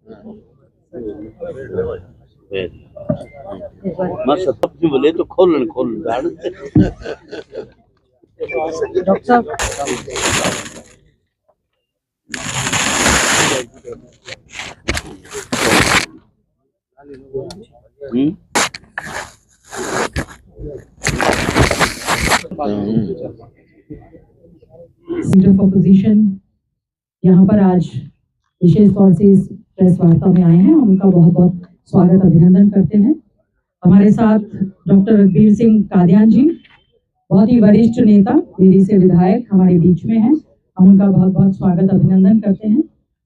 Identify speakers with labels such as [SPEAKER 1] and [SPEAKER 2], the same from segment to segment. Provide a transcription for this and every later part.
[SPEAKER 1] मैं सब बोले तो खोल
[SPEAKER 2] डॉक्टर साहब लीडर ऑफ अपोजिशन यहाँ पर आज विशेष तौर से इस प्रेस वार्ता में आए हैं। उनका बहुत बहुत स्वागत अभिनंदन करते हैं। हमारे साथ डॉक्टर रघबीर सिंह कादियान जी, बहुत ही वरिष्ठ नेता, दिल्ली से विधायक हमारे बीच में हैं। हम उनका बहुत बहुत स्वागत अभिनंदन करते हैं।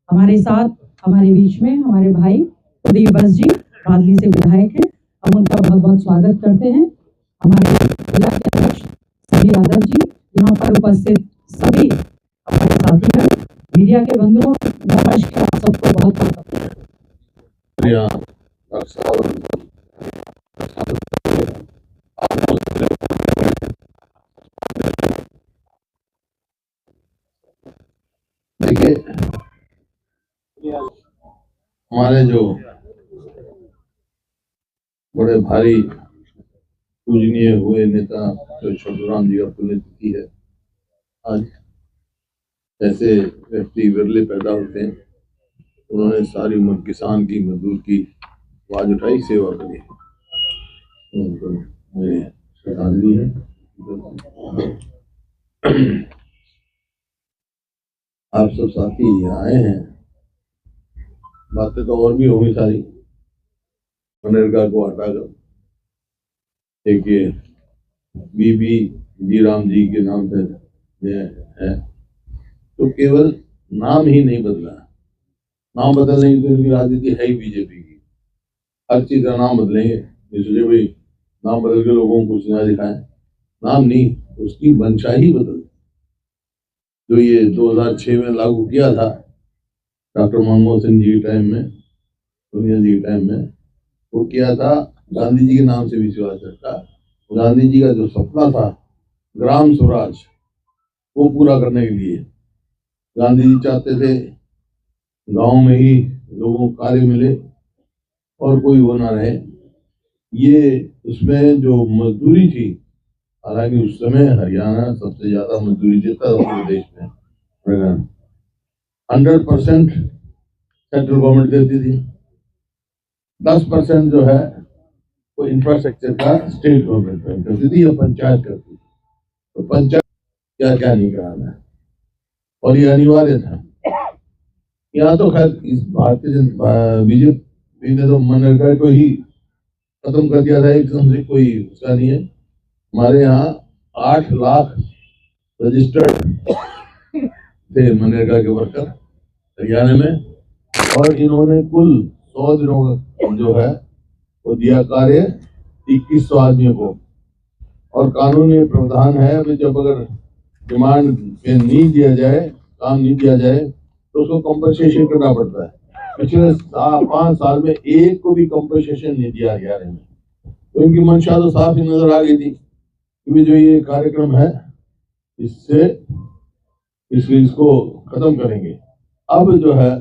[SPEAKER 2] हमारे साथ हमारे बीच में हमारे भाई प्रदीप बस जी, बादली से विधायक हैं। हम उनका बहुत बहुत स्वागत करते हैं। हमारे जिला के अध्यक्ष संजय यादव जी, यहाँ पर उपस्थित सभी हमारे साथी, मीडिया के बंधुओं, नमस्कार सबको बहुत बहुत।
[SPEAKER 3] देखिए, हमारे जो बड़े भारी पूजनीय हुए नेता जो छोटूराम जी का पुण्यतिथि है। आज ऐसे व्यक्ति विरले पैदा होते हैं। उन्होंने सारी उम्र किसान की, मजदूर की आवाज उठाई, सेवा करी। उनको मेरी श्रद्धांजलि है। आप सब साथी आए हैं, बातें तो और भी होंगी सारी। मनरेगा को हटाकर एक ये बीबी जी राम जी के नाम से है, तो केवल नाम ही नहीं बदला। नाम बदलने की तो इनकी राजनीति है ही बीजेपी की। हर चीज का नाम बदलेंगे, इसलिए भाई नाम बदल के लोगों को कुछ ना दिखाएं। नाम नहीं, उसकी मंशा ही बदल। जो ये 2006 में लागू किया था डॉक्टर मनमोहन सिंह जी के टाइम में, सोनिया जी के टाइम में, वो किया था गांधी जी के नाम से विश्वास रखा। गांधी जी का जो सपना था ग्राम स्वराज, वो पूरा करने के लिए गांधी जी चाहते थे गांव में ही लोगों को कार्य मिले और कोई वो ना रहे। ये उसमें जो मजदूरी थी, हालांकि उस समय हरियाणा सबसे ज्यादा मजदूरी देता था पूरे देश में, 100% सेंट्रल गवर्नमेंट देती थी। 10% जो है वो इंफ्रास्ट्रक्चर का स्टेट गवर्नमेंट करती थी या पंचायत करती थी। तो पंचायत क्या क्या नहीं कराना है, और ये अनिवार्य था। यहाँ तो खैर इस भारतीय जनता बीजेपी ने तो मनरेगा को ही खत्म कर दिया था एकदम से, कोई उसका नहीं है। हमारे यहाँ 8 लाख रजिस्टर्ड थे मनरेगा के वर्कर हरियाणा में, और इन्होंने कुल 100 दिनों का जो है वो दिया कार्य 2100 आदमियों को। और कानूनी प्रावधान है, अभी जब अगर डिमांड पे नहीं दिया जाए, काम नहीं दिया जाए, तो उसको कंपनसेशन करना पड़ता है। पिछले 5 साल में एक को भी कंपनसेशन नहीं दिया हरियाणा में। तो इनकी मंशा तो साफ ही नजर आ गई थी कि जो ये कार्यक्रम है इससे इसको खत्म करेंगे। अब जो है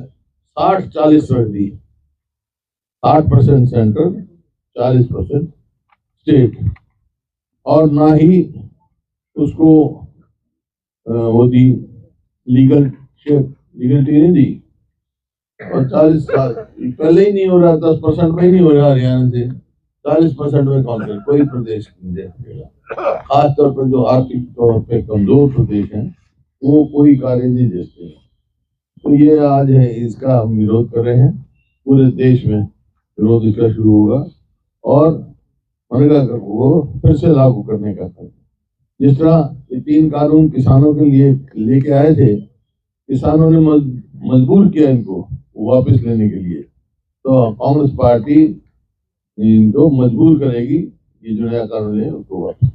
[SPEAKER 3] 60-40 रख दी, 60% सेंट्रल, 40% स्टेट, और ना ही उसको वो दी लीगलिटी नहीं दी। और 40 साल पहले ही नहीं हो रहा, 10% में ही नहीं हो रहा हरियाणा से, 40% में कौन कोई प्रदेश नहीं देगा। खासतौर पर जो आर्थिक तौर पे कमजोर प्रदेश हैं वो कोई कार्य नहीं देते। तो ये आज है, इसका हम विरोध कर रहे हैं। पूरे देश में विरोध इसका शुरू होगा और मनरेगा को फिर से लागू करने का था। जिस तरह ये 3 कानून किसानों के लिए लेके आए थे, किसानों ने मजबूर किया इनको वापस लेने के लिए, तो कांग्रेस पार्टी इनको मजबूर करेगी ये जो नया कानून है उसको वापस।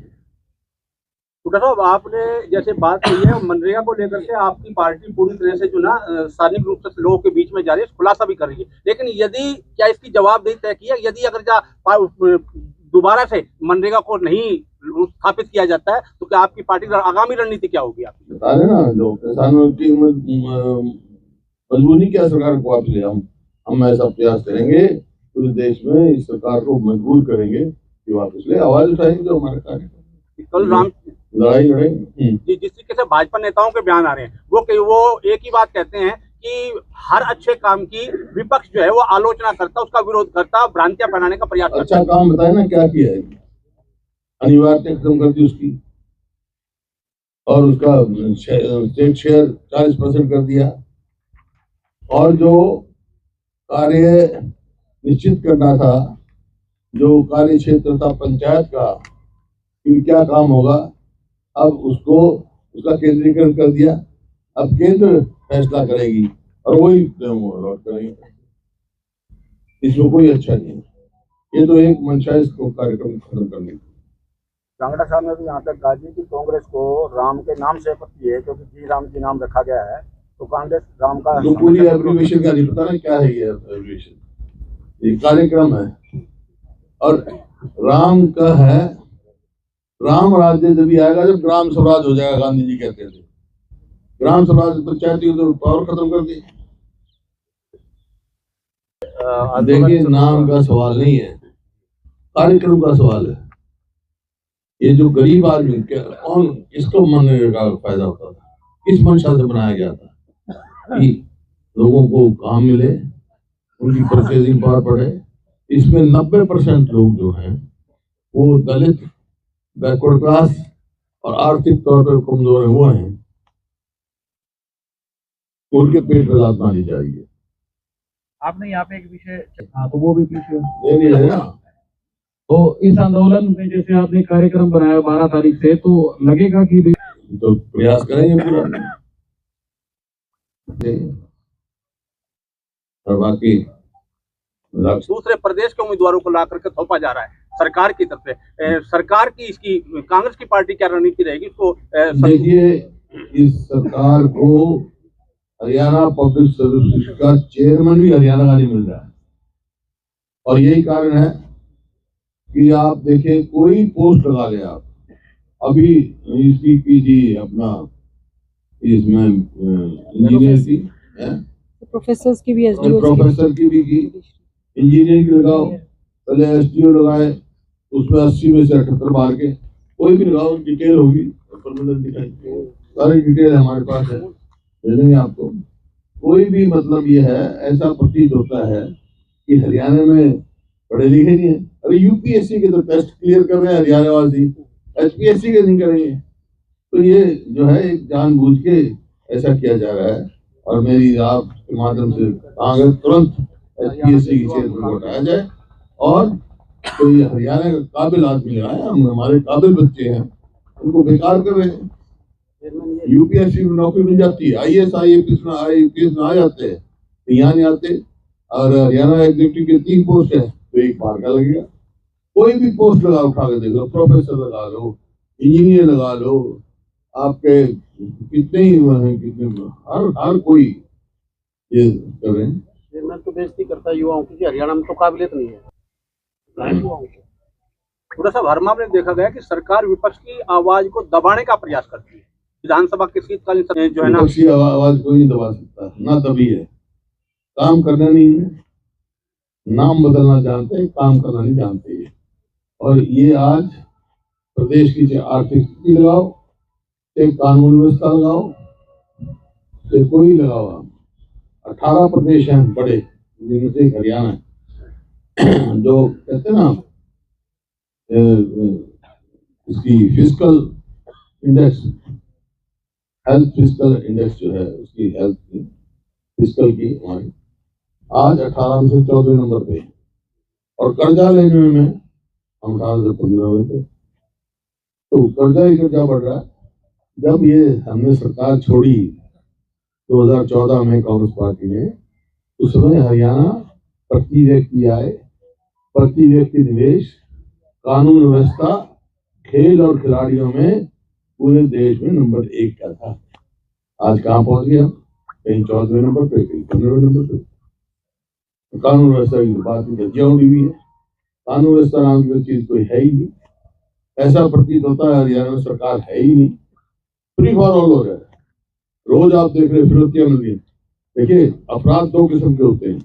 [SPEAKER 4] डॉक्टर साहब, आपने जैसे बात की है मनरेगा को लेकर के, आपकी पार्टी पूरी तरह से जो ना सार्वजनिक रूप से लोगों के बीच में जा रही है, खुलासा भी कर रही है, लेकिन यदि क्या इसकी जवाबदेही तय की है? यदि अगर दोबारा से मनरेगा को नहीं स्थापित किया जाता है तो क्या आपकी पार्टी आगामी रणनीति क्या होगी? आपकी
[SPEAKER 3] बता रहे ना, जो किसानों की मजबूरी क्या सरकार को वापस ले, हम हम ऐसा प्रयास करेंगे, पूरे देश में इस सरकार को मजबूर करेंगे कि वापस ले, आवाज उठाएंगे जो हमारे कार्य
[SPEAKER 4] कल राम
[SPEAKER 3] लड़ाई लड़ेंगे।
[SPEAKER 4] जिस तरीके से भाजपा नेताओं के बयान आ रहे हैं वो एक ही बात कहते हैं कि हर अच्छे काम की विपक्ष जो है वो आलोचना करता, उसका विरोध करता, भ्रांतियां फैलाने का प्रयास करता।
[SPEAKER 3] अच्छा काम बताए ना क्या किया है, अनिवार्यता खत्म कर दी उसकी, और उसका स्टेट शेयर 40% कर दिया, और जो कार्य निश्चित करना था, जो कार्य क्षेत्र था पंचायत का कि क्या काम होगा, अब उसका केंद्रीकरण कर दिया। अब केंद्र फैसला करेगी और वही लॉट करेंगे, इसमें कोई अच्छा नहीं है। ये तो एक मंशा है इसको कार्यक्रम खत्म करने की।
[SPEAKER 4] कांगड़ा साहब ने भी यहाँ तक कहा कि कांग्रेस को राम के नाम से आपत्ति है, क्योंकि जी राम जी नाम रखा गया है, तो कांग्रेस राम का
[SPEAKER 3] तो पूरी एब्रीविएशन का नहीं पता ना क्या है ये एब्रीविएशन, ये कार्यक्रम है और राम का है। राम राज्य जब आएगा जब ग्राम स्वराज हो जाएगा, गांधी जी कहते थे। ग्राम स्वराज पंचायती तो पावर खत्म कर दी। देखिए नाम का सवाल नहीं है, कार्यक्रम का सवाल है। ये जो गरीब आदमी कौन किसको मनरेगा का फायदा होता था, किस मंशा से बनाया गया था कि लोगों को काम मिले, उनकी परचेजिंग पावर बढ़े। इसमें 90% लोग जो हैं वो दलित, बैकवर्ड क्लास और आर्थिक तौर पर कमजोर है, वो हैं, उनके पेट में लात मारी जाएगी।
[SPEAKER 5] आपने यहाँ पे एक विषय, हाँ तो वो भी पीछे
[SPEAKER 3] नहीं है ना।
[SPEAKER 5] तो इस आंदोलन में जैसे आपने कार्यक्रम बनाया 12 तारीख से, तो लगेगा कि
[SPEAKER 3] तो प्रयास करेंगे पूरा, और बाकी
[SPEAKER 4] दूसरे प्रदेश के उम्मीदवारों को ला करके थोपा जा रहा है सरकार की तरफ से। सरकार की इसकी कांग्रेस की पार्टी क्या रणनीति रहेगी इसको?
[SPEAKER 3] देखिए इस सरकार को हरियाणा पब्लिक सर्विस का चेयरमैन भी हरियाणा का नहीं मिल रहा है, और यही कारण है कि आप देखें कोई पोस्ट लगा ले आप, अभी इसकी की थी अपना इसमें इंजीनियर की,
[SPEAKER 2] प्रोफेसर की भी
[SPEAKER 3] प्रोफेसर की भी की, इंजीनियर की लगाओ, पहले एसडीओ लगाए, उसमें 80 में से 78 मार के, कोई भी लगाओ, डिटेल होगी, सारी डिटेल हमारे पास है, दे देंगे आपको। कोई भी मतलब ये है, ऐसा प्रतीत होता है कि हरियाणा में पढ़े लिखे नहीं है। अरे यूपीएससी के तो टेस्ट क्लियर कर रहे हैं हरियाणा वासी, एचपीएससी के नहीं करेंगे। तो ये जो है एक जानबूझ के ऐसा किया जा रहा है, और मेरी आपके माध्यम से अगर तुरंत एचपीएससी की चेयर पर हटाया जाए और तो ये हरियाणा का काबिल आदमी आए, हम हमारे काबिल बच्चे हैं, उनको बेकार कर रहे हैं। यूपीएससी में नौकरी मिल जाती है, आईएएस आईपीएस में आ जाते हैं, यहाँ नहीं आते। और हरियाणा एग्जीक्यूटिव के 3 पोस्ट है, तो 1 बार का लगेगा। कोई भी पोस्ट लगा उठा के देख लो, प्रोफेसर लगा लो, इंजीनियर लगा लो, आपके कितने ही कितने हर कोई ये कर रहे हैं।
[SPEAKER 4] चेयरमैन तो बेइज्जती करता है युवाओं की, हरियाणा में तो काबिलियत नहीं है। थोड़ा सा हर मामले में देखा गया कि सरकार विपक्ष की आवाज को दबाने का प्रयास करती है। विधानसभा के शीतकालीन सत्र जो है ना,
[SPEAKER 3] विपक्षी आवाज कोई नहीं दबा सकता, ना दबी है। काम करना नहीं है, नाम बदलना जानते हैं, काम करना नहीं जानते हैं। और ये आज प्रदेश की चाहे आर्थिक स्थिति लगाओ, चाहे कानून व्यवस्था लगाओ, चाहे कोई लगाओ, 18 प्रदेश हैं बड़े, जिनमें से हरियाणा है। जो कहते हैं ना इसकी fiscal index, health fiscal index जो है उसकी, हेल्थ की फिस्कल की हमारी आज 18 में से 14 नंबर पे, और कर्जा लेने में हम 18 से 15 में थे। तो कर्जा ही कर्जा बढ़ रहा है। जब ये हमने सरकार छोड़ी 2014 में कांग्रेस पार्टी ने, उस समय हरियाणा प्रति व्यक्ति आय, प्रति व्यक्ति निवेश, कानून व्यवस्था, खेल और खिलाड़ियों में पूरे देश में नंबर 1 का था। आज कहाँ पहुंच गया? कहीं 14वें नंबर पे, कहीं 15वें नंबर पे। कानून व्यवस्था की बात में धज्जियां उड़ी हुई है। कानून व्यवस्था नाम की चीज कोई है ही नहीं। ऐसा प्रतीत होता है हरियाणा में सरकार है ही नहीं, फ्री फॉर ऑल हो रहा है। रोज आप देख रहे फिरौतियां मिल रही है। देखिए अपराध 2 किस्म के होते हैं,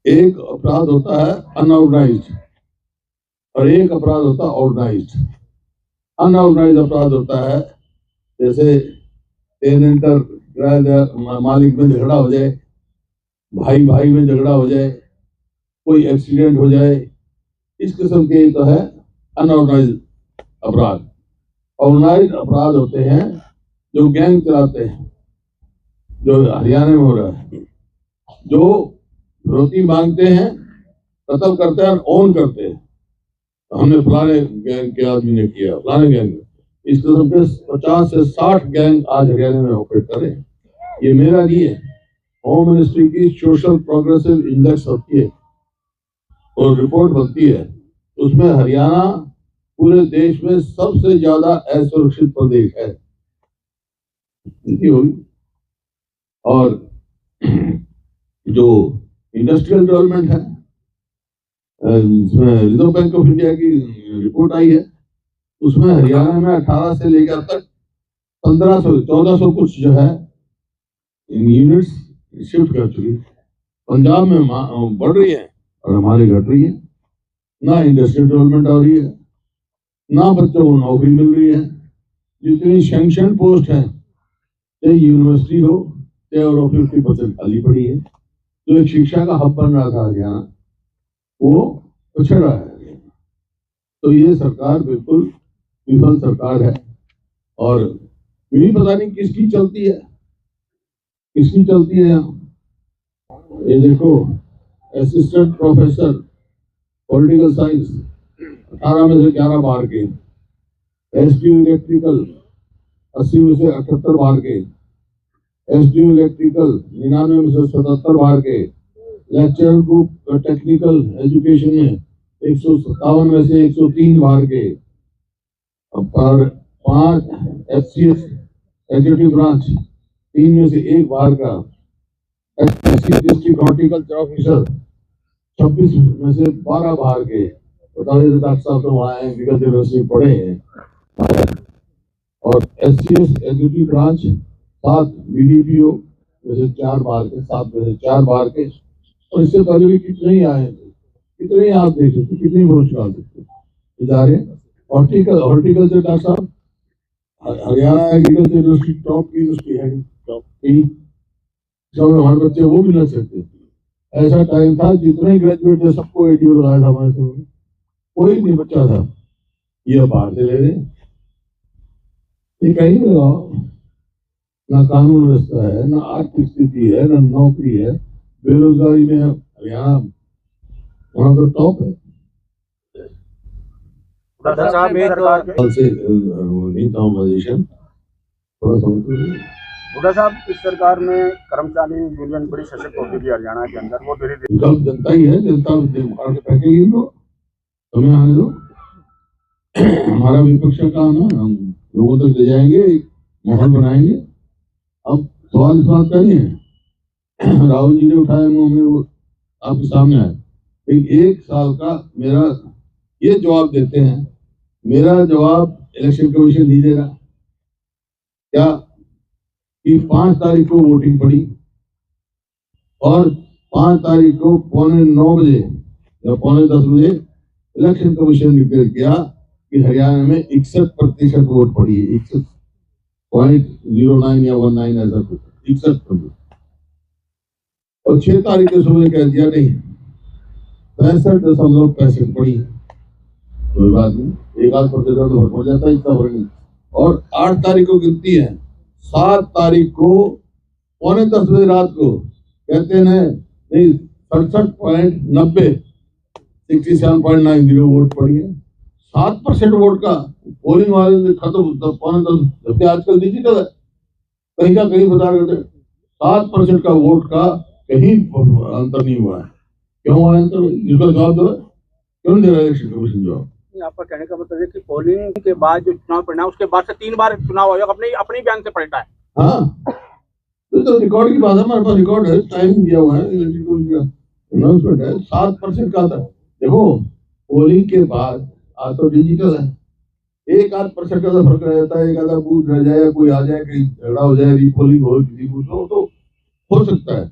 [SPEAKER 3] एक अपराध होता है अनऑर्गेनाइज्ड और एक अपराध होता है ऑर्गेनाइज्ड। अनऑर्गेनाइज्ड अपराध होता है जैसे टेनेंटर किराएदार मालिक में झगड़ा हो जाए, भाई भाई में झगड़ा हो जाए, कोई एक्सीडेंट हो जाए, इस किस्म के तो है अनऑर्गेनाइज्ड अपराध। ऑर्गेनाइज्ड अपराध होते हैं जो गैंग चलाते हैं, जो हरियाणा में हो रहा है, जो रोटी मांगते हैं, कत्ल करते हैं और ओन करते हैं। हमने फलाने गैंग के आदमी ने किया, फलाने गैंग ने, इस किस्म के 50 से 60 गैंग आज हरियाणा में ऑपरेट कर रहे हैं। ये मेरा नहीं है, होम मिनिस्ट्री की सोशल प्रोग्रेसिव इंडेक्स होती है और रिपोर्ट बनती है, उसमें हरियाणा पूरे देश में सबसे ज्यादा असुरक्षित प्रदेश है होगी। और जो इंडस्ट्रियल डेवलपमेंट है, इसमें रिजर्व बैंक ऑफ इंडिया की रिपोर्ट आई है, उसमें हरियाणा में 18 से लेकर तक 1400 कुछ जो है यूनिट्स शिफ्ट कर चुकी। पंजाब में बढ़ रही है और हमारे घट रही है। ना इंडस्ट्रियल डेवलपमेंट हो रही है, ना बच्चों को नौकरी मिल रही है। जितनी सैंक्शन पोस्ट है, चाहे यूनिवर्सिटी हो, चाहे और 50% खाली पड़ी है। जो एक शिक्षा का हब बन रहा था हरियाणा, वो पिछड़ रहा है। तो ये सरकार बिल्कुल विफल सरकार है और ये पता नहीं किसकी चलती है, किसकी चलती है। ये देखो, असिस्टेंट प्रोफेसर पॉलिटिकल साइंस 18 में से 11 बार के, एसडीयू इलेक्ट्रिकल 80 में से 78 बार के, एसडीयू इलेक्ट्रिकल 99 में से 77 बार के, लेक्चरर ग्रुप टेक्निकल एजुकेशन में 157 में से 103 बार के, और 5 एफसीएस एग्जीक्यूटिव ब्रांच 3 में से 1 बार का, डिस्ट्रिक्ट हॉर्टिकल्चर ऑफिसर 26 में से 12 बार के। बताइए डॉक्टर साहब तो वहाँ एग्रीकल्चर यूनिवर्सिटी पढ़े हैं। और एससीएस एग्जीक्यूटिव ब्रांच 7 बीडीपीओ में से 4 बार के, 7 में से 4 बार के। और इससे पहले भी कितने ही आए थे, कितने ही आप देख सकते, कितने पोस्ट डाल सकते इदारे। हॉर्टिकल्चर डॉक्टर साहब, हरियाणा एग्रीकल्चर यूनिवर्सिटी टॉप की यूनिवर्सिटी है, टॉप की, हमारे बच्चे वो भी लग सकते। ऐसा टाइम था जितने ग्रेजुएट थे सबको एडीओ लगाया था हमारे से, कोई नहीं बच्चा था। ये बाहर से ले रहे, ये कहीं लगाओ, ना कानून व्यवस्था है, ना आर्थिक स्थिति है, ना नौकरी है, बेरोजगारी में हरियाणा वहां पर टॉप है।
[SPEAKER 4] हुड्डा साहब, इस सरकार में कर्मचारी यूनियन बड़ी सशक्त होती थी हरियाणा के अंदर, वो धीरे धीरे
[SPEAKER 3] जनता ही है, जनता के पैकेज हमें आने दो। हमारा विपक्ष का काम है, हम लोगों तक ले जाएंगे, एक माहौल बनाएंगे। अब सवाल इस बात का नहीं है, राहुल जी ने उठाया मुंह में, वो आपके सामने आए। एक साल का मेरा ये जवाब देते हैं, मेरा जवाब इलेक्शन कमीशन नहीं दे रहा क्या कि 5 तारीख को वोटिंग पड़ी और 5 तारीख को 9:15 बजे या 9:10 बजे इलेक्शन कमीशन डिक्लेयर किया कि हरियाणा में 61% वोट पड़ी है। 61.09 या 19 ऐसा कुछ, 61%। और 6 तारीख को सुबह कह दिया नहीं, 65.65 पड़ी। कोई बात नहीं, 1-8% तो फर्क हो जाता है, इतना फर्क नहीं। और 8 तारीख को गिनती है, 7 तारीख को 9:15 बजे रात को कहते हैं नहीं 67.90 67.90 वोट पड़ी है। 7% वोट का पोलिंग वाले खत्म 9:15, जबकि आजकल डिजिटल है, कहीं का कहीं बता करते 7% का वोट का कहीं अंतर नहीं हुआ है। क्यों हुआ अंतर? इसका जवाब दो, क्यों दे रहा है इलेक्शन कमीशन जवाब?
[SPEAKER 4] आपका कहने का मतलब है कि पोलिंग के बाद जो चुनाव परिणाम, उसके बाद से 3 बार चुनाव आयोग अपनी बयान से पलटा है।
[SPEAKER 3] हाँ, तो रिकॉर्ड की बात है, हमारे पास रिकॉर्ड है, टाइम दिया हुआ है, इलेक्शन कमीशन का अनाउंसमेंट है। 7% का था। देखो, पोलिंग के बाद आज तो डिजिटल है, 1-8% का फर्क रह जाता है, एक आधा बूथ रह जाए, कोई आ जाए, कहीं झगड़ा हो जाए, रीपोलिंग हो किसी बूथ तो हो सकता है।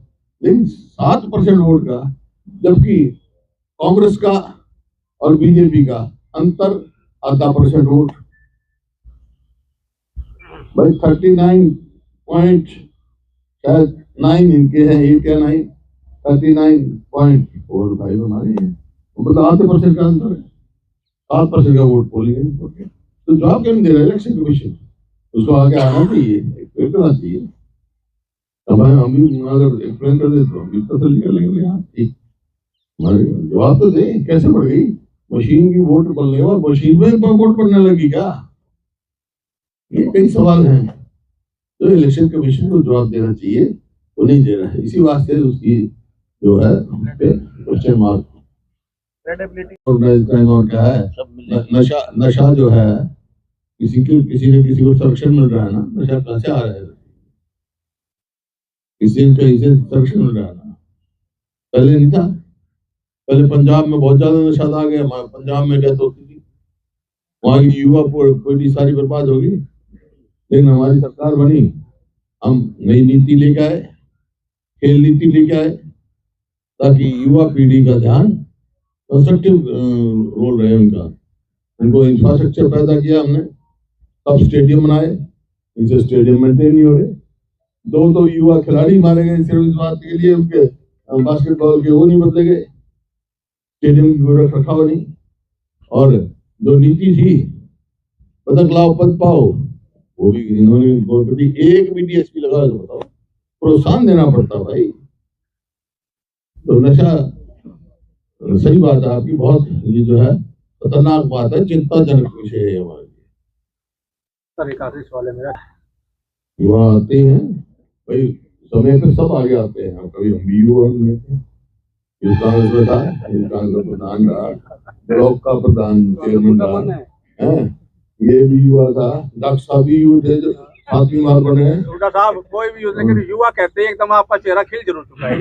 [SPEAKER 3] लेकिन 7% वोट का जबकि कांग्रेस का और बीजेपी का अंतर आधा % वोट। भाई 39.9 इनके हैं, 8 या 9, 39.45 हमारे हैं, मतलब आधे % का अंतर है। 7% का वोट पोलिंग है। तो जवाब क्यों नहीं दे रहा इलेक्शन कमीशन? उसको आगे आना चाहिए, करना चाहिए। अब हम भी अगर एक्सप्लेन कर दे तो हम भी तसल्ली कर लेंगे। हाँ ठीक, जवाब तो दे, कैसे बढ़ गई मशीन की वोट बनने के बाद मशीन में वोट पड़ने लगी क्या? ये कई सवाल हैं तो इलेक्शन कमीशन को जवाब देना चाहिए, वो नहीं दे रहा है। इसी वास्ते उसकी जो है क्वेश्चन मार्क। ऑर्गेनाइज्ड क्राइम और क्या है, नशा जो है, किसी ने किसी को संरक्षण मिल रहा है ना, नशा कहाँ से आ रहा है? किसी ने कहीं से संरक्षण मिल रहा है ना, पहले नहीं था। पहले पंजाब में बहुत ज्यादा नशा आ गया, पंजाब में क्या होती थी, वहां की युवा पीढ़ी सारी बर्बाद होगी। लेकिन हमारी सरकार बनी, हम नई नीति लेके आए, खेल नीति लेके आए, ताकि युवा पीढ़ी का ध्यान कंस्ट्रक्टिव रोल रहे उनका। उनको इंफ्रास्ट्रक्चर पैदा किया हमने, तब स्टेडियम बनाए, इनसे स्टेडियम मेंटेन नहीं हो रहे। दो युवा खिलाड़ी मारे गए सिर्फ इस बात के लिए, उनके बास्केटबॉल के वो नहीं बदले गए, स्टेडियम की रख रखाव नहीं। और जो नीति थी पदक लाओ पद पाओ, वो भी इन्होंने कभी एक भी DSP लगा तो बताओ, प्रोत्साहन देना पड़ता भाई। तो नशा, सही बात है आपकी, बहुत ये जो है खतरनाक बात है, चिंताजनक विषय है हमारे लिए।
[SPEAKER 4] सर एक आखिरी सवाल है मेरा,
[SPEAKER 3] युवा आते हैं भाई, समय पे सब आगे आते हैं। कभी हम भी युवा में थे, कांग्रेस में था, कांग्रेस प्रधान रहा, ब्लॉक का प्रधान चेयरमैन रहा, ये भी युवा था, डॉक्टर साहब भी युवा थे जो 7वीं बार बने हैं।
[SPEAKER 4] हुड्डा साहब कोई भी, लेकिन युवा कहते हैं एकदम आपका चेहरा खिल जरूर चुका है।